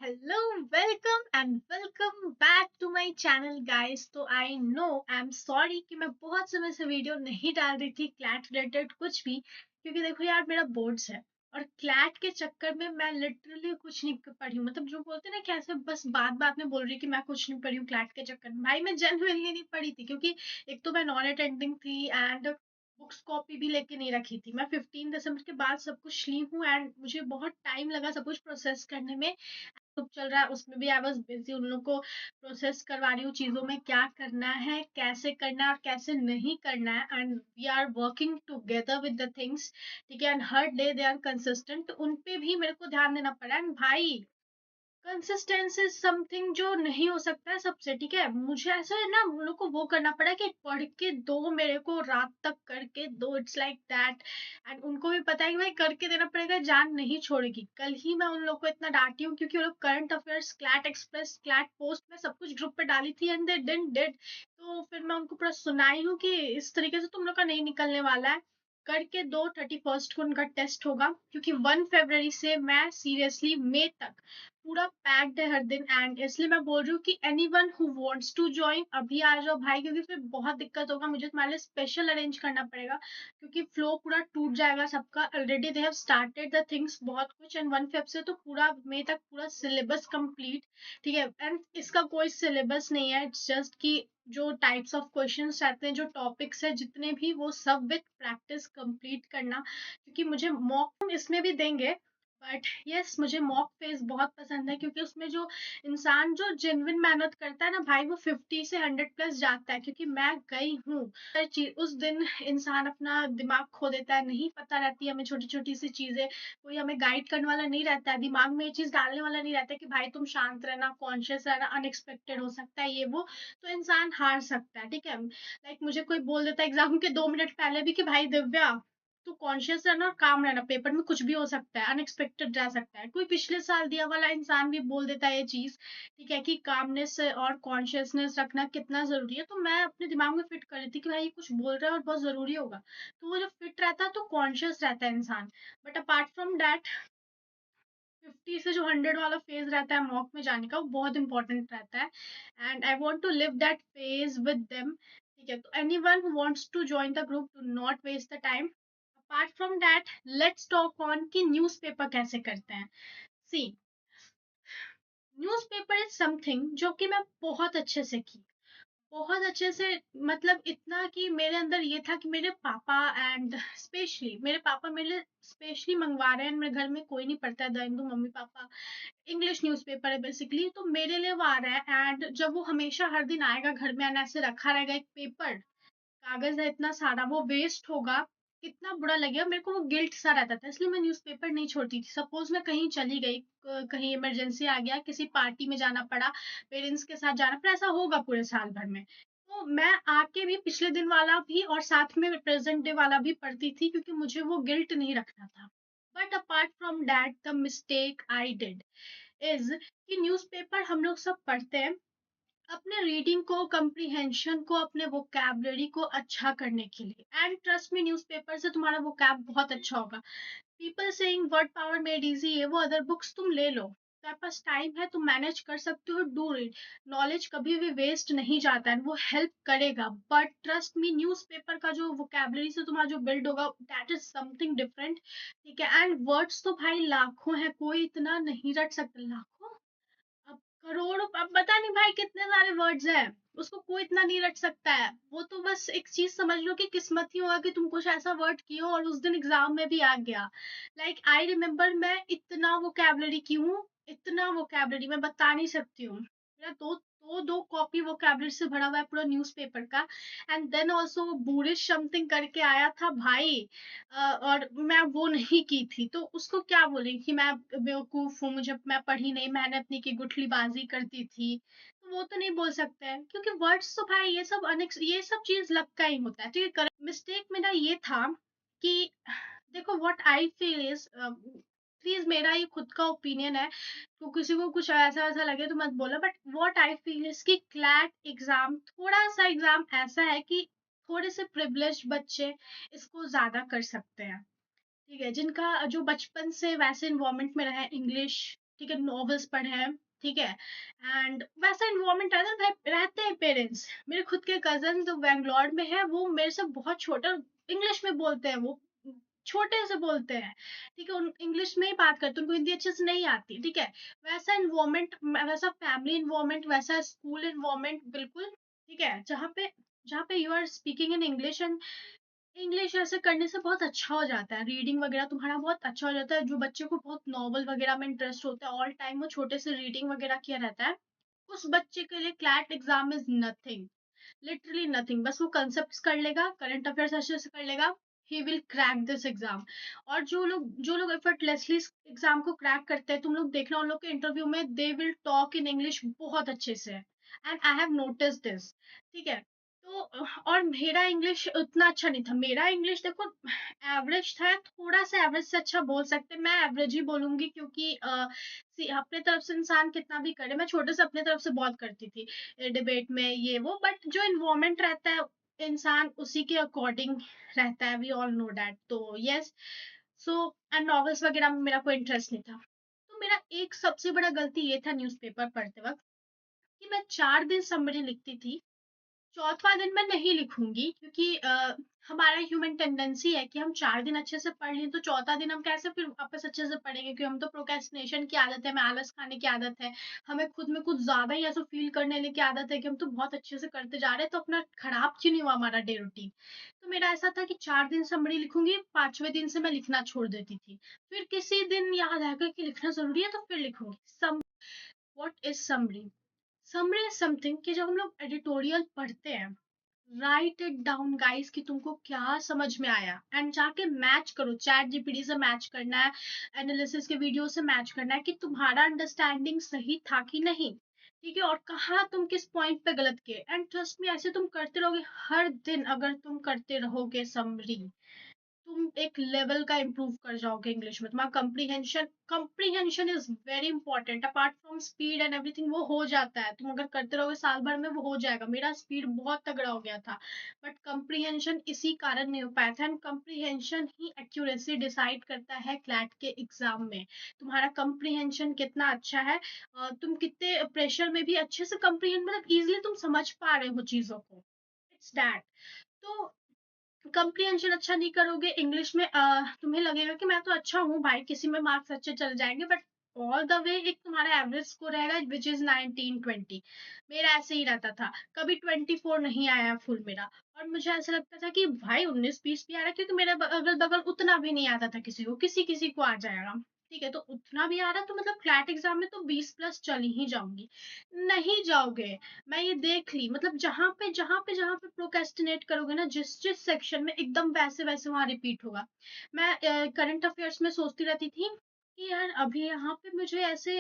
Hello, welcome and welcome back to my channel guys। तो I know I am sorry कि मैं बहुत समय से वीडियो नहीं डाल रही थी क्लैट रिलेटेड कुछ भी, क्योंकि देखो यार मेरा बोर्ड्स है और क्लैट के चक्कर में मैं लिटरली कुछ नहीं पढ़ी हूँ। मतलब जो बोलते हैं ना कि ऐसे बस बात बात में बोल रही कि मैं कुछ नहीं पढ़ी हूँ क्लैट के चक्कर में। भाई मैं जेन्युइनली नहीं पढ़ी थी, क्योंकि एक तो मैं नॉन अटेंडिंग थी एंड बुक्स कॉपी भी लेके नहीं रखी थी। मैं 15 दिसंबर के बाद सब कुछ ली हूँ एंड मुझे बहुत टाइम लगा सब कुछ प्रोसेस करने में। सब चल रहा है उसमें भी आई वाज बिजी, उन लोगों को प्रोसेस करवा रही हूँ चीजों में क्या करना है, कैसे करना है और कैसे नहीं करना है। And we are working together with the things, ठीक है। एंड हर डे दे आर कंसिस्टेंट, उन पे भी मेरे को ध्यान देना पड़ा। एंड भाई कंसिस्टेंसी समथिंग जो नहीं हो सकता है सबसे, ठीक है। मुझे ऐसा है ना, उन लोग को वो करना पड़ा कि पढ़ के दो मेरे को, रात तक करके दो, इट्स लाइक दैट। एंड उनको भी पता है कि भाई करके देना पड़ेगा, जान नहीं छोड़ेगी। कल ही मैं उन लोग को इतना डांटी हूँ क्योंकि वो लोग current affairs, CLAT express, CLAT post में सब कुछ ग्रुप पे डाली थी एंड दे डिडंट डिड। तो फिर मैं उनको पूरा सुनाई हूँ कि इस तरीके से तुम लोग का नहीं निकलने वाला है, करके दो। 31st को उनका टेस्ट होगा, क्योंकि 1 फरवरी से मैं सीरियसली मई तक पूरा पैक्ड है हर दिन। एंड इसलिए मैं बोल रही हूँ कि anyone who wants to join अभी आ जाओ भाई, क्योंकि फिर बहुत दिक्कत होगा। मुझे तुम्हारे लिए स्पेशल अरेंज करना पड़ेगा, क्योंकि फ्लो पूरा टूट जाएगा सबका। Already they have started the things बहुत कुछ, एंड 1 फेब से तो पूरा मई तक पूरा सिलेबस कंप्लीट, ठीक है। एंड इसका कोई सिलेबस नहीं है, इट्स जस्ट कि जो टाइप्स ऑफ क्वेश्चंस रहते हैं, जो टॉपिक्स है जितने भी, वो सब विद प्रैक्टिस कंप्लीट करना। क्योंकि मुझे मॉक इसमें भी देंगे, बट यस मुझे मॉक फेज बहुत पसंद है, क्योंकि उसमें जो इंसान जो जेन्युइन मेहनत करता है ना भाई, वो 50 से 100 प्लस जाता है। क्योंकि मैं गई हूँ हर चीज, उस दिन इंसान अपना दिमाग खो देता है, नहीं पता रहती है हमें छोटी छोटी सी चीजें। कोई हमें गाइड करने वाला नहीं रहता है, दिमाग में ये चीज डालने वाला नहीं रहता है कि भाई तुम शांत रहना, कॉन्शियस रहना, अनएक्सपेक्टेड हो सकता है ये वो, तो इंसान हार सकता है, ठीक है। लाइक मुझे कोई बोल देता है एग्जाम के 2 मिनट पहले भी कि भाई दिव्या तो कॉन्शियस रहना और काम रहना, पेपर में कुछ भी हो सकता है, अनएक्सपेक्टेड जा सकता है। कोई पिछले साल दिया वाला इंसान भी बोल देता है ये चीज, ठीक है, कि कामनेस और कॉन्शियसनेस रखना कितना जरूरी है। तो मैं अपने दिमाग में फिट कर रही थी कि भाई ये कुछ बोल रहा है और बहुत जरूरी होगा, तो वो जब फिट रहता है तो कॉन्शियस रहता है इंसान। बट अपार्ट फ्रॉम दैट 50 से जो 100 वाला फेज रहता है मॉक में जाने का, वो बहुत इंपॉर्टेंट रहता है। And I want to live that phase with them, ठीक है। तो anyone who wants to join the group, do not waste the time. Apart from that let's talk on कि न्यूज़पेपर कैसे करते हैं। सी, न्यूज़पेपर इज समथिंग जो कि मैं बहुत अच्छे से की, बहुत अच्छे से। मतलब इतना कि मेरे अंदर ये था कि मेरे पापा, एंड स्पेशली मेरे पापा मेरे लिए स्पेशली मंगवा रहे हैं। मेरे घर में कोई नहीं पढ़ता है, the Hindu mummy papa, English newspaper है बेसिकली, तो मेरे लिए वो आ रहा है। एंड जब वो हमेशा हर दिन आएगा घर में, एंड ऐसे रखा रहेगा एक पेपर, कागज है इतना सारा, वो वेस्ट होगा, कितना बुरा लगेगा। मेरे को वो गिल्ट सा रहता था, इसलिए मैं न्यूज़पेपर नहीं छोड़ती थी। सपोज मैं कहीं चली गई, कहीं इमरजेंसी आ गया, किसी पार्टी में जाना पड़ा, पेरेंट्स के साथ जाना पड़ा, ऐसा होगा पूरे साल भर में, तो मैं आके भी पिछले दिन वाला भी और साथ में प्रेजेंट डे वाला भी पढ़ती थी, क्योंकि मुझे वो गिल्ट नहीं रखना था। But apart from that the mistake I did is कि न्यूज़पेपर हम लोग सब पढ़ते हैं अपने रीडिंग को, कंप्रीहेंशन को, अपने वोकैबलरी को अच्छा करने के लिए। एंड ट्रस्ट मी, न्यूज़पेपर से तुम्हारा वोकैब बहुत अच्छा होगा। People saying word power made easy, ये वो अदर बुक्स तुम ले लो, तुम्हारे पास टाइम है, तुम मैनेज कर सकते हो, डू रीड। नॉलेज कभी भी वेस्ट नहीं जाता है, वो हेल्प करेगा। बट ट्रस्ट मी, न्यूज़पेपर का जो वोकैबलरी से तुम्हारा जो बिल्ड होगा, दैट इज समथिंग डिफरेंट, ठीक है। एंड वर्ड्स तो भाई लाखों है, कोई इतना नहीं रट सकता। लाखों, अब करोड़ों, अब पता नहीं भाई कितने सारे वर्ड्स हैं, उसको कोई इतना नहीं रट सकता है। वो तो बस एक चीज समझ लो कि किस्मत ही होगा कि तुम कुछ ऐसा वर्ड किए हो और उस दिन एग्जाम में भी आ गया। लाइक आई रिमेम्बर, मैं इतना वोकैबलरी की हूँ, इतना वोकैबलरी मैं बता नहीं सकती हूँ। मेरा दो कॉपी वोकैबलरी से भरा हुआ है पूरा न्यूज़पेपर का। एंड देन ऑल्सो बुरिश समथिंग करके आया था भाई, और मैं वो नहीं की थी, तो उसको क्या बोले कि मैं बेवकूफ हूँ, मुझे, मैं पढ़ी नहीं, मेहनत नहीं की, गुठलीबाजी करती थी। तो वो तो नहीं बोल सकते हैं, क्योंकि वर्ड्स तो भाई ये सब ये सब चीज लक का ही होता है, ठीक है। करेक्ट मिस्टेक मेरा ये था कि देखो what I feel is, please मेरा ये खुद का ओपिनियन है, तो किसी को कुछ ऐसा ऐसा लगे तो मत बोला, but what I feel is कि क्लैट एग्जाम थोड़ा सा एग्जाम ऐसा है कि थोड़े से प्रिविलेज्ड बच्चे इसको ज्यादा कर सकते हैं, ठीक है, जिनका जो बचपन से वैसे इन्वायरमेंट में रहे, इंग्लिश, ठीक है, नॉवेल्स पढ़े हैं, ठीक है, एंड वैसा इन्वायरमेंट रहता है, रहते हैं पेरेंट्स। मेरे खुद के कज़न जो बैंगलोर में है, वो मेरे से बहुत छोटा इंग्लिश में बोलते हैं, वो छोटे से बोलते हैं, ठीक है, उन इंग्लिश में ही बात करते हैं, उनको हिंदी अच्छे से नहीं आती, ठीक है। वैसा इन्वायरमेंट, वैसा फैमिली इन्वायरमेंट, वैसा स्कूल इन्वायरमेंट बिल्कुल, ठीक है, जहाँ पे you are speaking in English, and English ऐसे करने से बहुत अच्छा हो जाता है, रीडिंग वगैरह तुम्हारा बहुत अच्छा हो जाता है। जो बच्चे को बहुत नॉवल वगैरह में इंटरेस्ट होता है, ऑल टाइम वो छोटे से रीडिंग वगैरह किया रहता है, उस बच्चे के लिए CLAT exam is nothing, literally nothing. बस वो कंसेप्ट कर लेगा, करंट अफेयर्स अच्छे से कर लेगा, he will crack this exam. और जो लोग एफर्टलेसली एग्जाम को क्रैक करते हैं, तुम लोग देखना उन लोग के इंटरव्यू में, they will talk in English बहुत अच्छे से, and I have notice this, ठीक है। तो और मेरा इंग्लिश उतना अच्छा नहीं था, मेरा इंग्लिश देखो एवरेज था, थोड़ा सा एवरेज से अच्छा बोल सकते हैं, मैं एवरेज ही बोलूंगी, क्योंकि अपने तरफ से इंसान कितना भी करे, मैं छोटे से अपने तरफ से बहुत करती थी डिबेट में ये वो, बट जो इन्वायरमेंट रहता है इंसान उसी के अकॉर्डिंग रहता है, वी ऑल नो दैट। तो यस, सो एंड नॉवेल्स वगैरह में मेरा कोई इंटरेस्ट नहीं था। तो मेरा एक सबसे बड़ा गलती ये था न्यूज़पेपर पढ़ते वक्त, कि मैं 4 दिन समरी लिखती थी, चौथा दिन मैं नहीं लिखूंगी, क्योंकि हमारा ह्यूमन टेंडेंसी है कि हम 4 दिन अच्छे से पढ़ लें, तो चौथा दिन हम कैसे फिर वापस अच्छे से पढ़ेंगे, क्योंकि हम तो प्रोक्रेस्टिनेशन की आदत है, हमें आलस खाने की आदत है, हमें खुद में कुछ ज्यादा ही ऐसा फील करने की आदत है कि हम तो बहुत अच्छे से करते जा रहे हैं, तो अपना खराब क्यों नहीं हुआ हमारा डे रूटीन। तो मेरा ऐसा था कि 4 दिन समरी लिखूंगी, 5वें दिन से मैं लिखना छोड़ देती थी, फिर किसी दिन याद आएगा कि लिखना जरूरी है तो फिर लिखूंगी। What is summary? Summary is something कि जब हम लोग एडिटोरियल पढ़ते हैं, राइट इट डाउन गाइस कि तुमको क्या समझ में आया, एंड जाके मैच करो, चैट जीपीटी से मैच करना है, एनालिसिस के वीडियो से मैच करना है कि तुम्हारा अंडरस्टैंडिंग सही था कि नहीं, ठीक है, और कहाँ तुम किस पॉइंट पे गलत किए। एंड ट्रस्ट मी, ऐसे तुम करते रहोगे हर दिन, अगर तुम करते रहोगे समरी, तुम एक लेवल का इम्प्रूव कर जाओगे इंग्लिश में। तुम्हारा comprehension is very important, apart from speed and everything, वो हो जाता है, तुम अगर करते रहोगे साल भर में वो हो जाएगा। मेरा स्पीड बहुत तगड़ा हो गया था, बट कंप्रीहेंशन इसी कारण नहीं हो पाया था, and comprehension he accuracy decide करता है क्लैट के एग्जाम में। तुम्हारा कंप्रीहेंशन कितना अच्छा है, तुम कितने प्रेशर में भी अच्छे से कंप्रीहेंड, मतलब इजिली तुम समझ पा रहे हो चीजों को, इट्स दैट। तो कंप्रीहेंशन अच्छा नहीं करोगे इंग्लिश में, तुम्हें लगेगा कि मैं तो अच्छा हूँ भाई, किसी में मार्क्स अच्छे चल जाएंगे, बट ऑल द वे एक तुम्हारा एवरेज स्कोर रहेगा विच इज 19-20। मेरा ऐसे ही रहता था, कभी 24 नहीं आया फुल मेरा, और मुझे ऐसा लगता था कि भाई 19-20 भी आ रहा है, क्योंकि मेरे अगल बगल उतना भी नहीं आता था, किसी को किसी किसी को आ जाएगा, ठीक है, तो उतना भी आ रहा, तो मतलब फ्लैट एग्जाम में तो 20+ चली ही जाऊंगी। नहीं जाओगे, मैं ये देख ली, मतलब जहाँ पे प्रोक्रेस्टिनेट करोगे ना, जिस जिस सेक्शन में, एकदम वैसे वैसे वहां रिपीट होगा। मैं करंट अफेयर्स में सोचती रहती थी कि यार अभी यहाँ पे मुझे ऐसे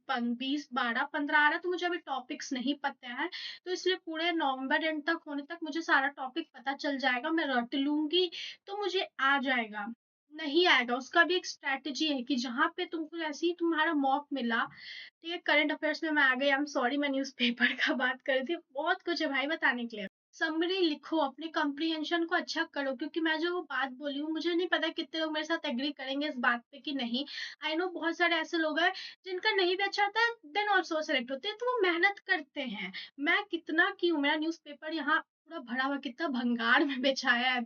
20, 12, 15 आ रहा, तो मुझे अभी टॉपिक्स नहीं पता है, तो इसलिए पूरे नवंबर एंड तक होने तक मुझे सारा टॉपिक पता चल जाएगा, मैं रट लूंगी, तो मुझे आ जाएगा। नहीं आएगा, उसका भी एक स्ट्रैटेजी है कि जहाँ पे तुमको ऐसे ही तुम्हारा मॉक मिला, ठीक है, करंट अफेयर्स में मैं आ गई, आई एम सॉरी, मैं न्यूज़पेपर का बात कर रही थी, बहुत कुछ है भाई बताने के लिए। समरी लिखो, अपने कंप्रीहेंशन को अच्छा करो, क्योंकि मैं जो वो बात बोली हूँ, मुझे नहीं पता कितने लोग मेरे साथ एग्री करेंगे इस बात पे कि नहीं। आई नो बहुत सारे ऐसे लोग हैं जिनका नहीं भी अच्छा होता है, देन ऑल्सो सेलेक्ट होते हैं, तो वो मेहनत करते हैं। मैं कितना की हूँ, मेरा न्यूज़पेपर यहाँ पूरा भरा हुआ, कितना भंगार में बेचाया है,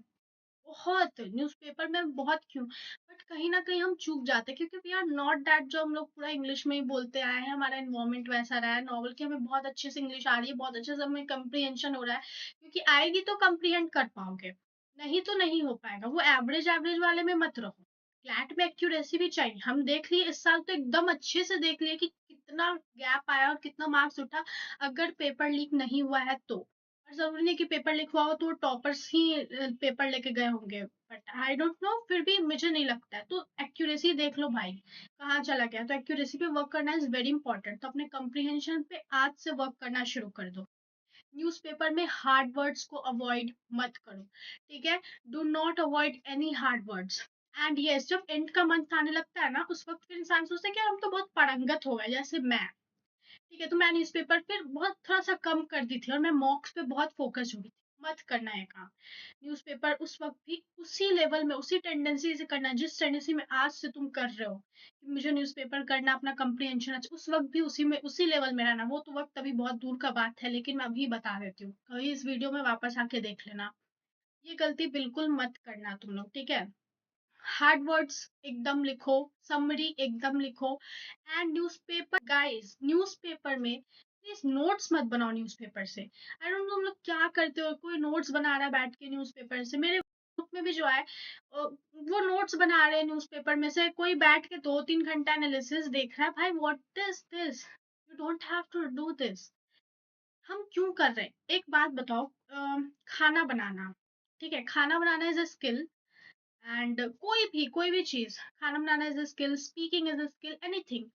बहुत न्यूज़पेपर में बहुत क्यों, बट कहीं ना कहीं हम चूक जाते हैं, क्योंकि वी आर नॉट दैट, जो हम लोग पूरा इंग्लिश में ही बोलते आए हैं, हमारा एनवायरनमेंट वैसा रहा है नॉवल की, हमें बहुत अच्छे से इंग्लिश आ रही है, बहुत अच्छे से हमें कंप्रीहेंशन हो रहा है, क्योंकि आएगी तो कंप्रीहेंड कर पाओगे, नहीं तो नहीं हो पाएगा। वो एवरेज एवरेज वाले में मत रहो, फ्लैट में एक्यूरेसी भी चाहिए। हम देख लिए इस साल तो एकदम अच्छे से देख लिए कि कितना गैप आया और कितना मार्क्स उठा, अगर पेपर लीक नहीं हुआ है तो। और जरूरी नहीं कि पेपर लिखवा हो तो टॉपर्स ही पेपर लेके गए होंगे, बट आई डोंट नो, फिर भी मुझे नहीं लगता है। तो एक्यूरेसी देख लो भाई, कहाँ चला गया, तो एक्यूरेसी पे वर्क करना इज वेरी इंपॉर्टेंट, तो अपने कंप्रीहेंशन पे आज से वर्क करना शुरू कर दो। न्यूज़पेपर में हार्ड वर्ड्स को अवॉइड मत करो, ठीक है, do not avoid any hard words. And yes, जब एंड का मंथ आने लगता है ना, उस वक्त फिर इंसान सोचता है कि हम तो बहुत पढ़ंगत हो गए, जैसे मैं, ठीक है, तो मैं न्यूज़पेपर फिर बहुत थोड़ा सा कम कर दी थी, और मैं मॉक्स पे बहुत फोकस हो गई थी। मत करना है काम। न्यूज़पेपर उस वक़्त भी उसी लेवल में, उसी टेंडेंसी से करना जिस टेंडेंसी में आज से तुम कर रहे हो, कि मुझे न्यूज़पेपर करना, अपना कम्प्रिहेंशन अच्छा, उस वक़्त भी उसी में, उसी लेवल में रहना। वो तो वक़्त अभी बहुत दूर का बात है, लेकिन मैं अभी बता देती हूँ। कभी इस वीडियो में वापस आके देख लेना। ये गलती बिल्कुल मत करना तुम लोग, ठीक है? हार्ड वर्ड्स एकदम लिखो, समरी एकदम लिखो, एंड न्यूज़पेपर गाइस, न्यूज़पेपर में प्लीज नोट्स मत बनाओ न्यूज़पेपर से। आई डोंट नो तुम लोग क्या करते हो, कोई नोट्स बना रहा है बैठ के न्यूज़पेपर से। मेरे ग्रुप में भी जो है वो नोट्स बना रहे हैं न्यूज़पेपर में से, कोई बैठ के 2-3 घंटा एनालिसिस देख रहा है। भाई what is this, you don't have to do this. हम क्यों कर रहे हैं? एक बात बताओ, खाना बनाना, ठीक है, खाना बनाना इज अ स्किल, एंड कोई भी चीज, खाना बनाना is a skill, speaking is a skill, anything.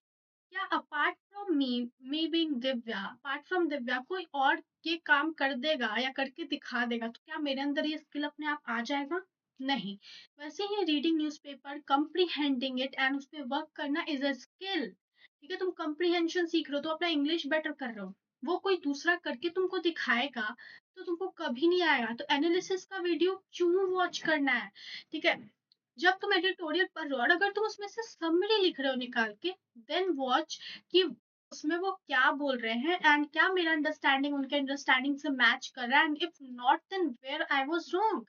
क्या apart from me being Divya, apart from Divya कोई और ये काम कर देगा या करके दिखा देगा तो क्या मेरे अंदर ये स्किल अपने आप आ जाएगा? नहीं। वैसे ही रीडिंग न्यूज़पेपर, कंप्रीहेंडिंग इट एंड उस पे वर्क करना इज अ स्किल। ठीक है, तुम कंप्रीहेंशन सीख रहे हो तो अपना इंग्लिश बेटर कर रहे हो, वो कोई दूसरा करके तुमको दिखाएगा तो तुमको कभी नहीं आएगा। तो एनालिसिस का वीडियो क्यों वॉच करना है? ठीक है, जब तुम एडिटोरियल पढ़ रहे हो और अगर तुम उसमें से समरी लिख रहे हो निकाल के, देन वॉच कि उसमें वो क्या बोल रहे हैं एंड क्या मेरा अंडरस्टैंडिंग उनके अंडरस्टैंडिंग से मैच कर रहा है, and if not then where I was wrong.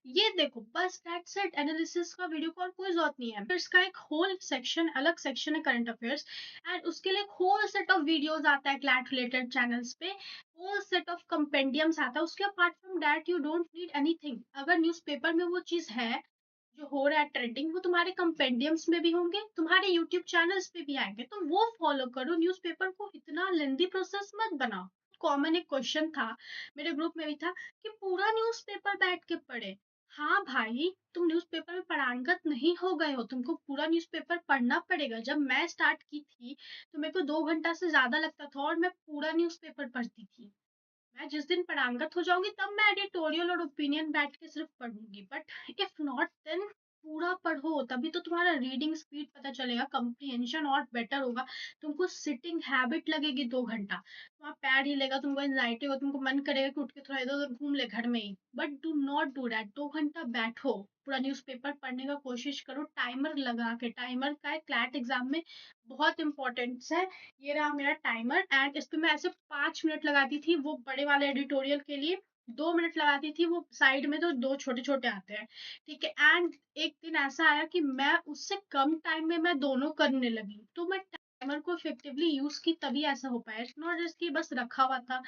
ये देखो, बस दैट्स इट। एनालिसिस का वीडियो को और कोई जरूरत नहीं है। फिर इसका एक होल सेक्शन, अलग सेक्शन है करंट अफेयर्स, एंड उसके लिए एक होल सेट ऑफ वीडियोस आता है क्लैट रिलेटेड चैनल्स पे, होल सेट ऑफ कंपेंडियम्स आता है। उसके apart from that you don't need anything. अगर न्यूज़पेपर में वो चीज है जो हो रहा है ट्रेंडिंग, वो तुम्हारे कंपेंडियम्स में भी होंगे, तुम्हारे यूट्यूब चैनल्स पे भी आएंगे, तो वो फॉलो करो। न्यूज़पेपर को इतना लेंदी प्रोसेस मत बनाओ। कॉमन एक क्वेश्चन था, मेरे ग्रुप में भी था, कि पूरा न्यूज़पेपर बैठ के पढ़े। हाँ भाई, तुम न्यूज़पेपर में पारंगत नहीं हो गए हो, तुमको पूरा न्यूज़पेपर पढ़ना पड़ेगा। जब मैं स्टार्ट की थी तो मेरे को 2 घंटा से ज्यादा लगता था और मैं पूरा न्यूज़पेपर पढ़ती थी। मैं जिस दिन पारंगत हो जाऊंगी तब मैं एडिटोरियल और ओपिनियन बैठ के सिर्फ पढ़ूंगी, बट इफ नॉट देन पूरा पढ़ो, तभी तो तुम्हारा रीडिंग स्पीड पता चलेगा, कंप्रीहेंशन और बेटर होगा। तुमको सिटिंग हैबिट लगेगी 2 घंटा, तुम्हारा पैर हिलेगा, तुमको एंजाइटी होगा, तुमको मन करेगा कि उठ के थोड़ा इधर उधर घूम ले घर में ही, but do not do that. 2 घंटा बैठो, पूरा न्यूज़पेपर पढ़ने का कोशिश करो, टाइमर लगा के। टाइमर का है क्लैट एग्जाम में बहुत इंपॉर्टेंस है। ये रहा मेरा टाइमर, एंड इस पे मैं ऐसे 5 मिनट लगाती थी वो बड़े वाले एडिटोरियल के लिए, 2 मिनट लगाती थी वो साइड में, तो दो छोटे छोटे आते हैं। ठीक है, एंड एक दिन ऐसा आया कि मैं उससे कम टाइम में मैं दोनों करने लगी, तो मैं टाइमर को इफेक्टिवली यूज की, तभी ऐसा हो पाया। इट्स नॉट जस्ट कि बस रखा हुआ था,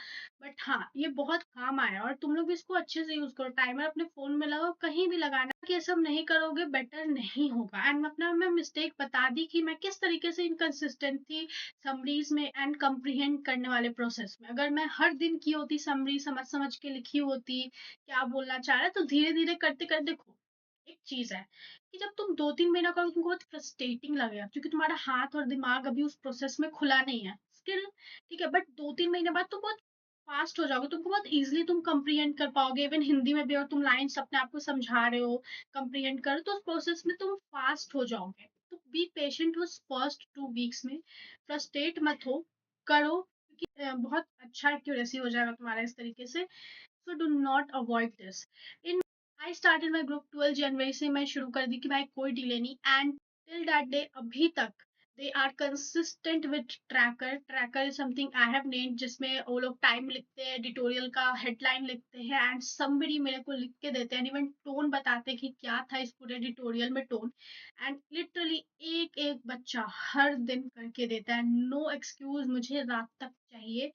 बट हाँ, ये बहुत काम आया। और तुम लोग भी इसको अच्छे से यूज करो, टाइमर अपने फोन में लगाओ, कहीं भी लगाना। कि ये सब नहीं करोगे बेटर नहीं होगा। एंड अपना मैं मिस्टेक बता दी कि मैं किस तरीके से इनकंसिस्टेंट थी समरीज में एंड कंप्रीहेंड करने वाले प्रोसेस में। अगर मैं हर दिन की होती समरी, समझ समझ के लिखी होती क्या बोलना चाह रहा है, तो धीरे धीरे करते करते देखो, एक चीज है कि जब तुम 2-3 महीना करोगे तुमको बहुत फ्रस्ट्रेटिंग लगेगा, क्योंकि तुम्हारा हाथ और दिमाग अभी उस प्रोसेस में खुला नहीं है स्टिल। ठीक है, बट 2-3 महीने बाद तुम बहुत फास्ट हो जाओगे, तुमको बहुत इजीली तुम कंप्रीहेंड कर पाओगे। इवन हिंदी में भी अगर तुम लाइंस अपने आप को समझा रहे हो, कंप्रीहेंड कर, तो उस प्रोसेस में तुम फास्ट हो जाओगे। तो बी पेशेंट उस फर्स्ट 2 वीक्स में, फ्रस्ट्रेट मत हो, करो, क्योंकि बहुत अच्छा एक्यूरेसी हो जाएगा तुम्हारा इस तरीके से। So do not avoid this. In I started my group 12 जनवरी से, मैं शुरू कर दी कि भाई कोई डिले नहीं, एंड टिल दैट डे अभी तक they are consistent with tracker. Tracker is something I have named, जिसमें वो लोग टाइम लिखते हैं, एडिटोरियल का हेडलाइन लिखते हैं, एंड समबडी मेरे को लिख के देते हैं, इवन टोन बताते हैं कि क्या था इस पूरे एडिटोरियल में टोन। एंड लिटरली एक एक बच्चा हर दिन करके देता है, नो एक्सक्यूज, मुझे रात तक चाहिए,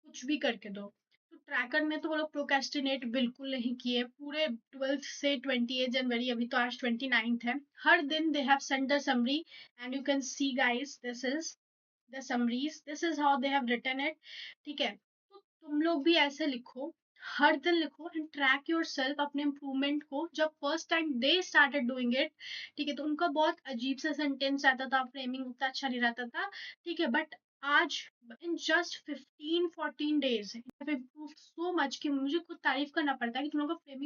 कुछ भी करके दो। तो ट्रैकर में तो वो लोग प्रोक्रेस्टिनेट बिल्कुल नहीं किए पूरे 12th से 28 जनवरी, अभी तो आज 29th है। हर दिन they have send the summary, and you can see guys, this is the summaries, this is how they have written it. ठीक है, तो तुम लोग भी ऐसे लिखो, हर दिन लिखो, एंड ट्रैक योर सेल्फ अपने इम्प्रूवमेंट को। जब first time they started doing it, ठीक है, तो उनका बहुत अजीब सा सेंटेंस रहता था, फ्रेमिंग उतना अच्छा नहीं रहता था। ठीक है, बट आज in just 15-14 days improve so much कि मुझे खुद तारीफ करना पड़ता है कि तुम लोग का फ्रेमिंग